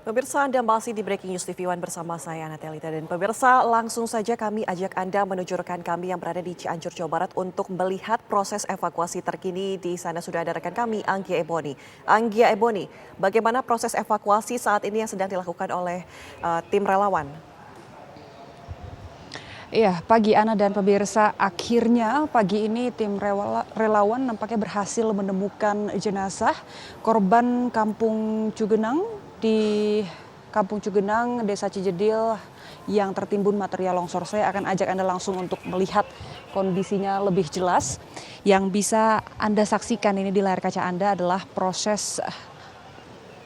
Pemirsa, Anda masih di Breaking News TV One bersama saya Natelita, dan pemirsa, langsung saja kami ajak Anda menuju rekan kami yang berada di Cianjur, Jawa Barat untuk melihat proses evakuasi terkini. Di sana sudah ada rekan kami, Anggia Eboni. Anggia Eboni, bagaimana proses evakuasi saat ini yang sedang dilakukan oleh tim relawan? Iya, pagi Ana dan pemirsa, akhirnya pagi ini tim relawan nampaknya berhasil menemukan jenazah korban Kampung Cugenang di Kampung Cugenang, Desa Cijedil yang tertimbun material longsor. Saya akan ajak Anda langsung untuk melihat kondisinya lebih jelas. Yang bisa Anda saksikan ini di layar kaca Anda adalah proses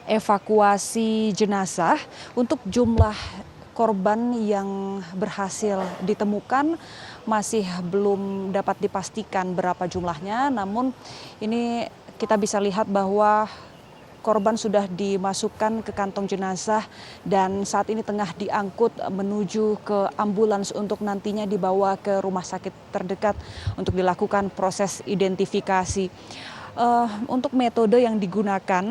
evakuasi jenazah. Untuk jumlah korban yang berhasil ditemukan masih belum dapat dipastikan berapa jumlahnya, namun ini kita bisa lihat bahwa korban sudah dimasukkan ke kantong jenazah dan saat ini tengah diangkut menuju ke ambulans untuk nantinya dibawa ke rumah sakit terdekat untuk dilakukan proses identifikasi. Untuk metode yang digunakan,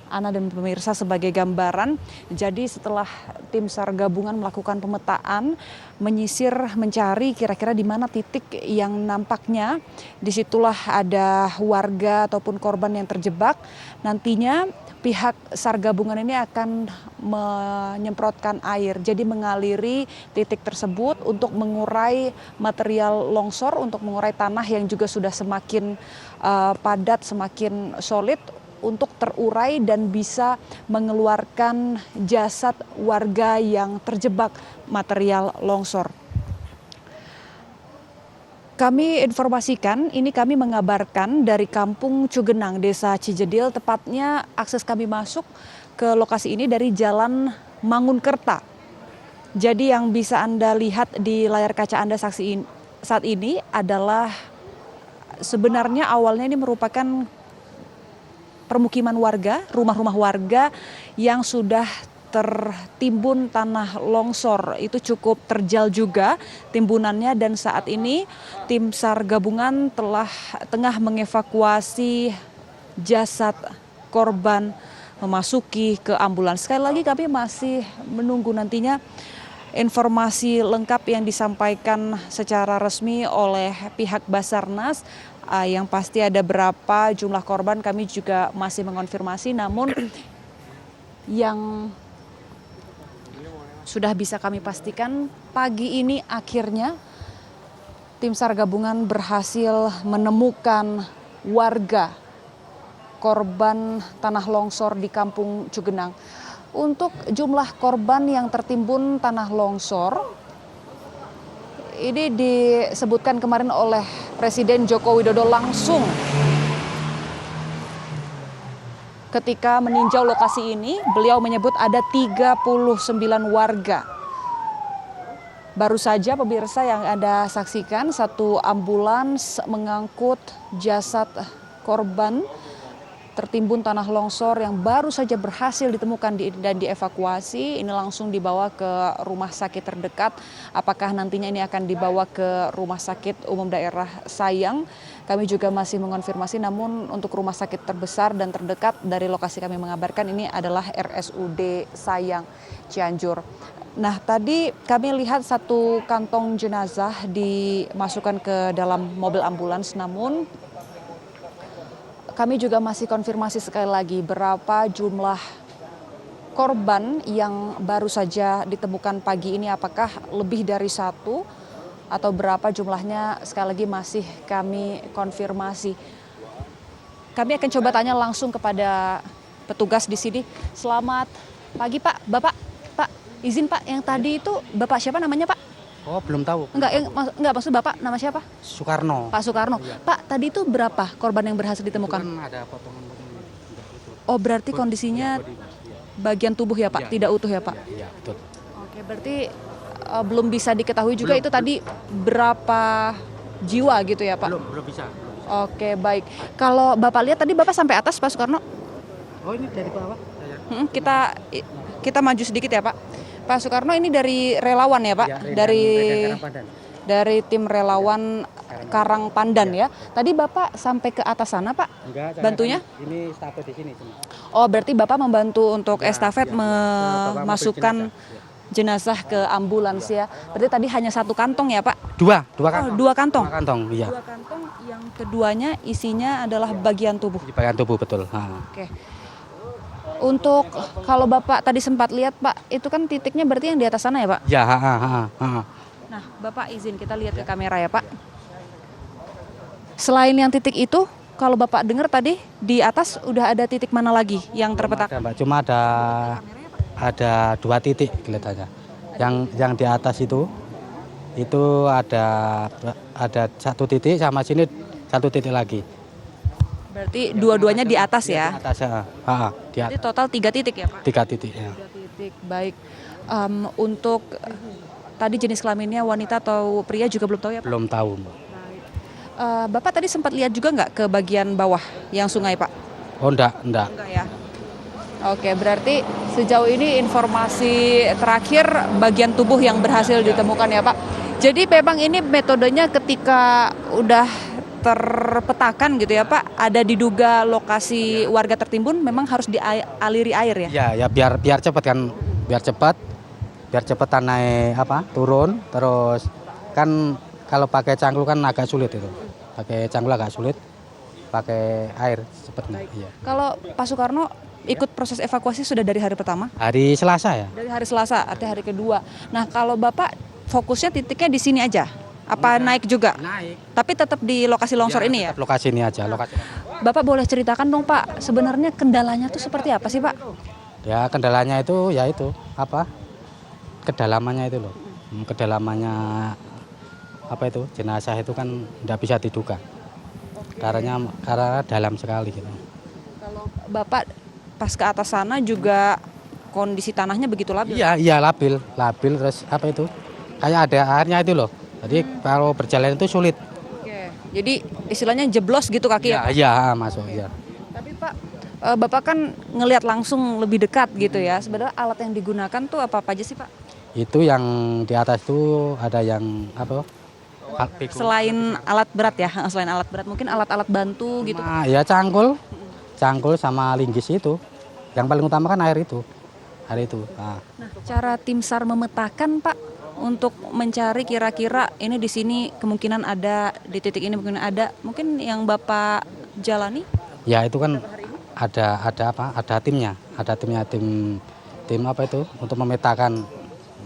Ana dan pemirsa, sebagai gambaran, jadi setelah tim SAR gabungan melakukan pemetaan, menyisir, mencari kira-kira di mana titik yang nampaknya disitulah ada warga ataupun korban yang terjebak. Nantinya pihak SAR gabungan ini akan menyemprotkan air, jadi mengaliri titik tersebut untuk mengurai material longsor, untuk mengurai tanah yang juga sudah semakin padat, semakin solid, untuk terurai dan bisa mengeluarkan jasad warga yang terjebak material longsor. Kami informasikan, ini kami mengabarkan dari Kampung Cugenang, Desa Cijedil, tepatnya akses kami masuk ke lokasi ini dari Jalan Mangunkerta. Jadi yang bisa Anda lihat di layar kaca Anda saat ini adalah sebenarnya awalnya ini merupakan permukiman warga, rumah-rumah warga yang sudah tertimbun tanah longsor. Itu cukup terjal juga timbunannya, dan saat ini tim SAR gabungan tengah mengevakuasi jasad korban memasuki ke ambulans. Sekali lagi kami masih menunggu nantinya informasi lengkap yang disampaikan secara resmi oleh pihak Basarnas. Yang pasti ada berapa jumlah korban kami juga masih mengonfirmasi, namun yang sudah bisa kami pastikan pagi ini akhirnya tim SAR gabungan berhasil menemukan warga korban tanah longsor di Kampung Cugenang. Untuk jumlah korban yang tertimbun tanah longsor, ini disebutkan kemarin oleh Presiden Joko Widodo langsung ketika meninjau lokasi ini. Beliau menyebut ada 39 warga. Baru saja pemirsa yang Anda saksikan, satu ambulans mengangkut jasad korban tertimbun tanah longsor yang baru saja berhasil ditemukan dan dievakuasi. Ini langsung dibawa ke rumah sakit terdekat. Apakah nantinya ini akan dibawa ke Rumah Sakit Umum Daerah Sayang? Kami juga masih mengonfirmasi, namun untuk rumah sakit terbesar dan terdekat dari lokasi kami mengabarkan ini adalah RSUD Sayang, Cianjur. Nah, tadi kami lihat satu kantong jenazah dimasukkan ke dalam mobil ambulans, namun kami juga masih konfirmasi sekali lagi berapa jumlah korban yang baru saja ditemukan pagi ini, apakah lebih dari satu atau berapa jumlahnya, sekali lagi masih kami konfirmasi. Kami akan coba tanya langsung kepada petugas di sini. Selamat pagi Pak, Bapak, Pak izin Pak, yang tadi itu Bapak siapa namanya Pak? Oh, belum tahu. Enggak, maksud Bapak nama siapa? Soekarno. Pak Soekarno. Ya. Pak, tadi itu berapa korban yang berhasil ditemukan? Itu kan ada potongan-potongan. Oh, berarti kondisinya bagian tubuh ya Pak, tidak utuh ya Pak? Iya, betul. Oke, berarti belum bisa diketahui juga itu tadi berapa jiwa gitu ya Pak? Belum bisa. Oke, baik. Kalau Bapak lihat tadi Bapak sampai atas Pak Soekarno? Oh, ini dari bawah? Kita maju sedikit ya Pak. Pak Soekarno ini dari relawan ya Pak? Ya, dari tim relawan Karang Pandan ya. Tadi Bapak sampai ke atas sana Pak? Enggak, saya Bantunya? kan ini stafet di sini cuma. Oh berarti Bapak membantu untuk Ya, estafet ya, ya. Bawa mobil memasukkan jenazah ke ambulans ya. Berarti tadi hanya satu kantong ya Pak? Dua Oh, kantong. dua kantong? Dua kantong, iya. Dua kantong yang keduanya isinya adalah bagian tubuh. Di bagian tubuh betul. Oke. Untuk kalau Bapak tadi sempat lihat Pak, itu kan titiknya berarti yang di atas sana ya Pak? Ya, Nah Bapak izin kita lihat ke kamera ya Pak. Selain yang titik itu, kalau Bapak dengar tadi di atas udah ada titik mana lagi yang terpetak? Ada, Mbak. Cuma ada dua titik kelihatannya. Yang di atas itu ada satu titik sama sini satu titik lagi. Berarti dua-duanya di atas ya? Di atas ya. Di Jadi atas. total 3 titik ya Pak? 3 titik ya. 3 titik, baik. Untuk tadi jenis kelaminnya wanita atau pria juga belum tahu ya Pak? Belum tahu. Bapak tadi sempat lihat juga nggak ke bagian bawah yang sungai Pak? Oh enggak. Enggak ya? Oke, berarti sejauh ini informasi terakhir bagian tubuh yang berhasil ditemukan ya Pak. Jadi memang ini metodenya ketika udah terpetakan gitu ya Pak, ada diduga lokasi warga tertimbun memang harus dialiri air ya? Ya, ya biar cepat kan, biar cepat naik turun, terus kan kalau pakai cangkul kan agak sulit itu, pakai cangkul agak sulit, pakai air cepatnya. Iya. Kalau Pak Soekarno ikut proses evakuasi sudah dari hari pertama? Hari Selasa ya? Dari hari Selasa, artinya hari kedua. Nah kalau Bapak fokusnya titiknya di sini aja? Apa naik juga? Naik. Tapi tetap di lokasi longsor ini ya? Tetap lokasi ini aja. Lokasi. Bapak boleh ceritakan dong Pak, sebenarnya kendalanya tuh seperti apa sih Pak? Ya kendalanya itu ya itu kedalamannya itu loh, kedalamannya jenazah itu kan tidak bisa diduga, karena dalam sekali gitu. Kalau Bapak pas ke atas sana juga kondisi tanahnya begitu labil? Iya labil terus kayak ada airnya itu loh. Jadi kalau berjalan itu sulit. Oke, jadi istilahnya jeblos gitu kaki ya Pak? Iya masuk ya. Tapi Pak, Bapak kan ngelihat langsung lebih dekat gitu ya. Sebenarnya alat yang digunakan tuh apa aja sih Pak? Itu yang di atas tuh ada yang Selain alat berat ya, selain alat berat mungkin alat-alat bantu gitu. Ya cangkul sama linggis itu. Yang paling utama kan air itu. Nah, cara tim SAR memetakan Pak untuk mencari kira-kira ini di sini kemungkinan ada, di titik ini mungkin ada, mungkin yang Bapak jalani? Ya itu kan ada timnya, tim untuk memetakan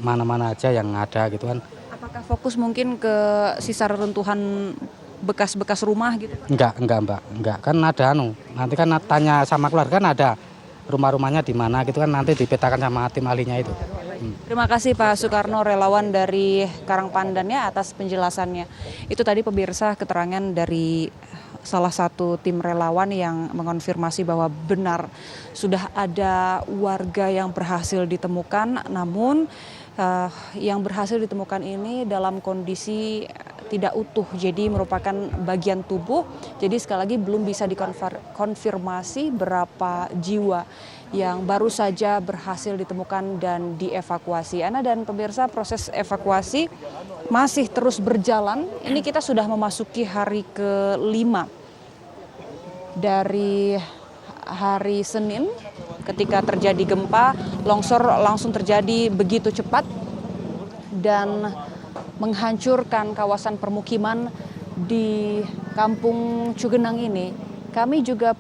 mana-mana aja yang ada gitu kan. Apakah fokus mungkin ke sisa reruntuhan bekas-bekas rumah gitu? Enggak Mbak, kan ada nanti kan tanya sama keluarga kan ada rumah-rumahnya di mana gitu kan, nanti dipetakan sama tim ahlinya itu. Terima kasih Pak Soekarno, relawan dari Karang Pandan ya atas penjelasannya. Itu tadi pemirsa keterangan dari salah satu tim relawan yang mengonfirmasi bahwa benar sudah ada warga yang berhasil ditemukan, namun yang berhasil ditemukan ini dalam kondisi tidak utuh, jadi merupakan bagian tubuh. Jadi sekali lagi belum bisa dikonfirmasi berapa jiwa yang baru saja berhasil ditemukan dan dievakuasi. Ana dan pemirsa, proses evakuasi masih terus berjalan. Ini kita sudah memasuki hari ke-5 dari hari Senin ketika terjadi gempa. Longsor langsung terjadi begitu cepat dan menghancurkan kawasan permukiman di Kampung Cugenang ini. Kami juga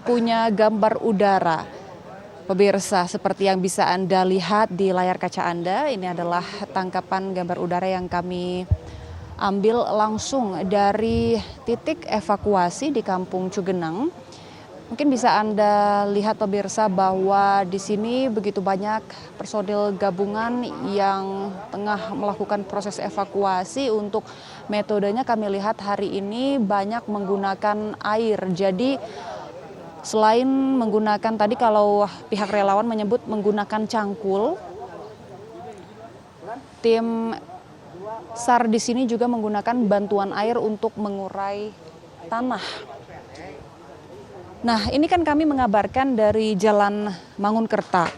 punya gambar udara, pemirsa, seperti yang bisa Anda lihat di layar kaca Anda. Ini adalah tangkapan gambar udara yang kami ambil langsung dari titik evakuasi di Kampung Cugenang. Mungkin bisa Anda lihat pemirsa bahwa di sini begitu banyak personil gabungan yang tengah melakukan proses evakuasi. Untuk metodenya kami lihat hari ini banyak menggunakan air. Jadi selain menggunakan tadi kalau pihak relawan menyebut menggunakan cangkul, tim SAR di sini juga menggunakan bantuan air untuk mengurai tanah. Nah, ini kan kami mengabarkan dari Jalan Mangunkerta.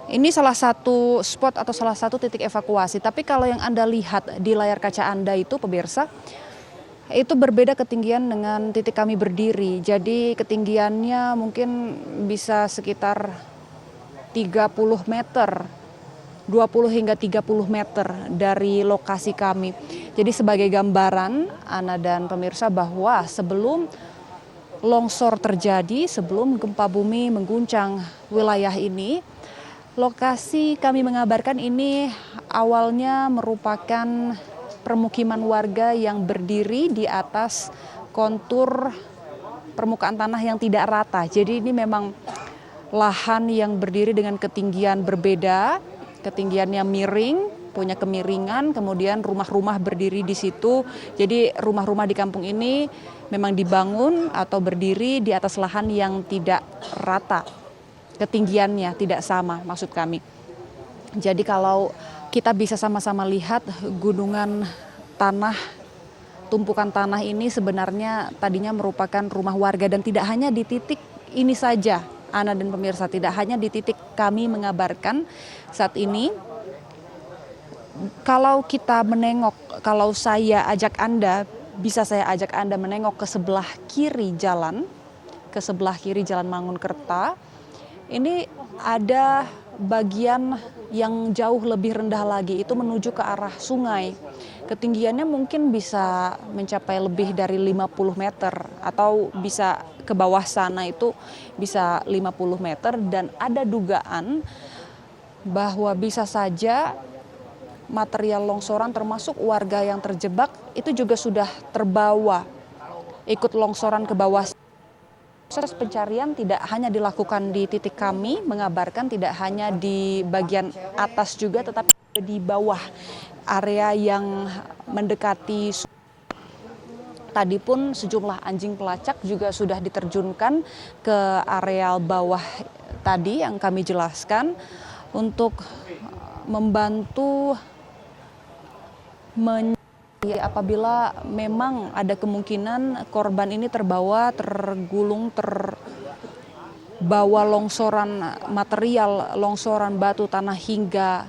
ini salah satu spot atau salah satu titik evakuasi. Tapi kalau yang Anda lihat di layar kaca Anda itu pemirsa, itu berbeda ketinggian dengan titik kami berdiri. Jadi ketinggiannya mungkin bisa sekitar 30 meter. 20 hingga 30 meter dari lokasi kami. Jadi sebagai gambaran Ana dan pemirsa bahwa sebelum longsor terjadi, sebelum gempa bumi mengguncang wilayah ini, lokasi kami mengabarkan ini awalnya merupakan permukiman warga yang berdiri di atas kontur permukaan tanah yang tidak rata. Jadi ini memang lahan yang berdiri dengan ketinggian berbeda, ketinggiannya miring, punya kemiringan, kemudian rumah-rumah berdiri di situ. Jadi rumah-rumah di kampung ini memang dibangun atau berdiri di atas lahan yang tidak rata. Ketinggiannya tidak sama maksud kami. Jadi kalau kita bisa sama-sama lihat gunungan tanah, tumpukan tanah ini sebenarnya tadinya merupakan rumah warga dan tidak hanya di titik ini saja. Ana dan pemirsa, tidak hanya di titik kami mengabarkan saat ini. Kalau kita menengok, kalau saya ajak Anda, bisa saya ajak Anda menengok ke sebelah kiri jalan Mangunkerta. Ini ada bagian yang jauh lebih rendah lagi, itu menuju ke arah sungai. Ketinggiannya mungkin bisa mencapai lebih dari 50 meter atau bisa ke bawah sana itu bisa 50 meter, dan ada dugaan bahwa bisa saja material longsoran termasuk warga yang terjebak itu juga sudah terbawa ikut longsoran ke bawah. Proses pencarian tidak hanya dilakukan di titik kami mengabarkan, tidak hanya di bagian atas juga, tetapi di bawah area yang mendekati. Tadi pun sejumlah anjing pelacak juga sudah diterjunkan ke areal bawah tadi yang kami jelaskan untuk membantu apabila memang ada kemungkinan korban ini tergulung, terbawa longsoran material, longsoran batu tanah hingga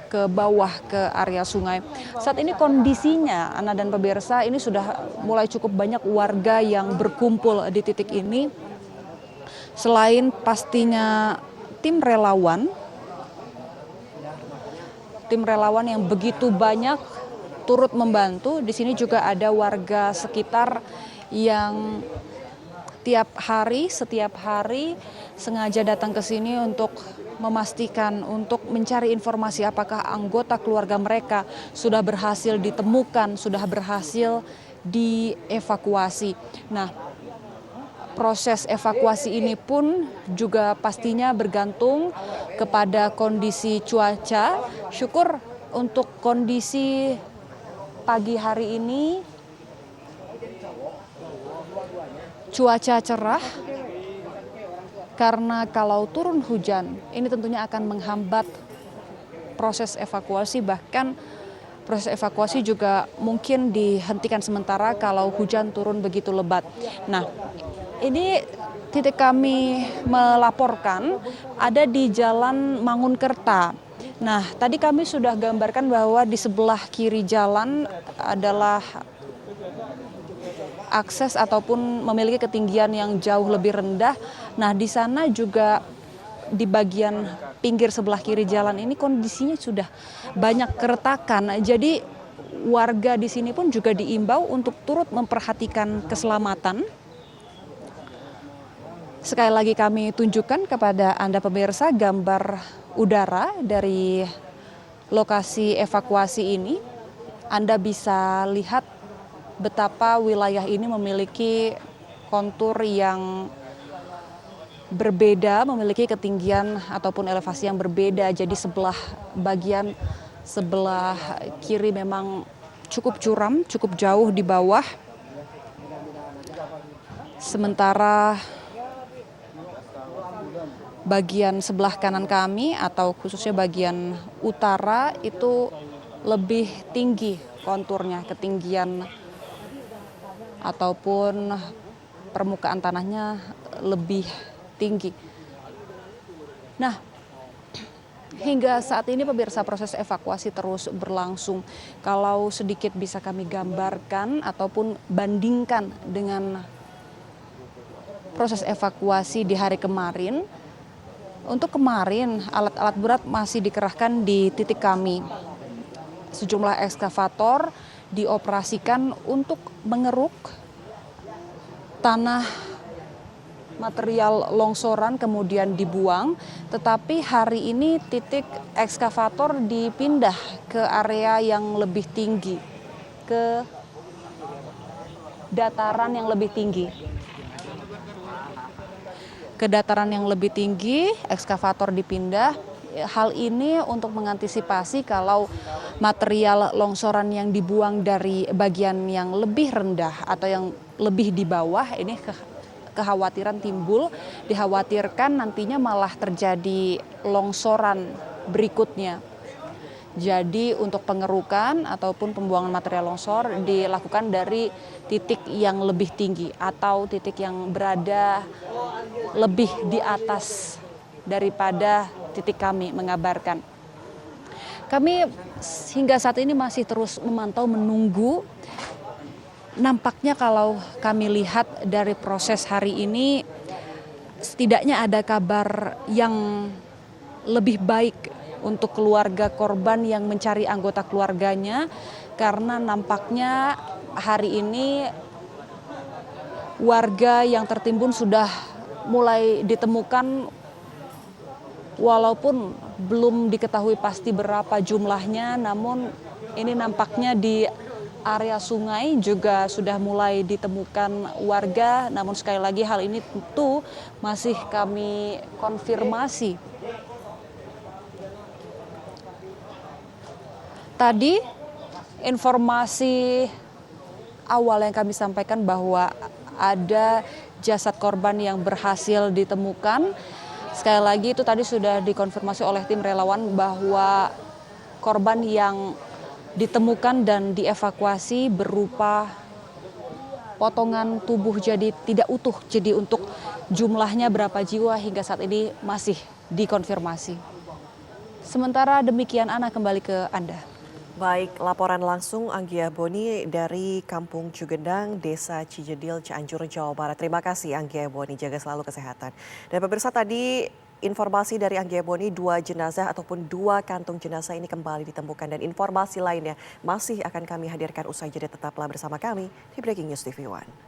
ke bawah ke area sungai. Saat ini kondisinya, Ana dan pemirsa, ini sudah mulai cukup banyak warga yang berkumpul di titik ini. Selain pastinya tim relawan yang begitu banyak turut membantu, di sini juga ada warga sekitar yang setiap hari sengaja datang ke sini untuk memastikan, untuk mencari informasi apakah anggota keluarga mereka sudah berhasil ditemukan, sudah berhasil dievakuasi. Nah, proses evakuasi ini pun juga pastinya bergantung kepada kondisi cuaca. Syukur untuk kondisi pagi hari ini cuaca cerah, karena kalau turun hujan ini tentunya akan menghambat proses evakuasi, bahkan proses evakuasi juga mungkin dihentikan sementara kalau hujan turun begitu lebat. Nah, ini titik kami melaporkan ada di Jalan Mangunkerta. Nah, tadi kami sudah gambarkan bahwa di sebelah kiri jalan adalah akses ataupun memiliki ketinggian yang jauh lebih rendah. Nah, di sana juga di bagian pinggir sebelah kiri jalan ini kondisinya sudah banyak keretakan. Jadi warga di sini pun juga diimbau untuk turut memperhatikan keselamatan. Sekali lagi kami tunjukkan kepada Anda pemirsa gambar udara dari lokasi evakuasi ini. Anda bisa lihat betapa wilayah ini memiliki kontur yang berbeda, memiliki ketinggian ataupun elevasi yang berbeda. Jadi bagian sebelah kiri memang cukup curam, cukup jauh di bawah. Sementara bagian sebelah kanan kami atau khususnya bagian utara itu lebih tinggi konturnya, ketinggian ataupun permukaan tanahnya lebih tinggi. Nah, hingga saat ini pemirsa proses evakuasi terus berlangsung. Kalau sedikit bisa kami gambarkan ataupun bandingkan dengan proses evakuasi di hari kemarin. Untuk kemarin alat-alat berat masih dikerahkan di titik kami. Sejumlah ekskavator dioperasikan untuk mengeruk tanah material longsoran kemudian dibuang, tetapi hari ini titik ekskavator dipindah ke area yang lebih tinggi, ke dataran yang lebih tinggi. Ke dataran yang lebih tinggi, ekskavator dipindah. Hal ini untuk mengantisipasi kalau material longsoran yang dibuang dari bagian yang lebih rendah atau yang lebih di bawah ini kekhawatiran timbul, dikhawatirkan nantinya malah terjadi longsoran berikutnya. Jadi untuk pengerukan ataupun pembuangan material longsor dilakukan dari titik yang lebih tinggi atau titik yang berada lebih di atas daripada titik kami mengabarkan. Kami hingga saat ini masih terus memantau, menunggu. Nampaknya kalau kami lihat dari proses hari ini, setidaknya ada kabar yang lebih baik untuk keluarga korban yang mencari anggota keluarganya, karena nampaknya hari ini warga yang tertimbun sudah mulai ditemukan, walaupun belum diketahui pasti berapa jumlahnya, namun ini nampaknya di area sungai juga sudah mulai ditemukan warga. Namun sekali lagi hal ini tentu masih kami konfirmasi. Tadi informasi awal yang kami sampaikan bahwa ada jasad korban yang berhasil ditemukan. Sekali lagi itu tadi sudah dikonfirmasi oleh tim relawan bahwa korban yang ditemukan dan dievakuasi berupa potongan tubuh, jadi tidak utuh. Jadi untuk jumlahnya berapa jiwa hingga saat ini masih dikonfirmasi. Sementara demikian, Ana, kembali ke Anda. Baik, laporan langsung Anggia Boni dari Kampung Cugendang, Desa Cijedil, Cianjur, Jawa Barat. Terima kasih Anggia Boni, jaga selalu kesehatan. Dan pemirsa, tadi informasi dari Anggia Boni, 2 jenazah ataupun 2 kantung jenazah ini kembali ditemukan. Dan informasi lainnya masih akan kami hadirkan usai jeda. Tetaplah bersama kami di Breaking News TV One.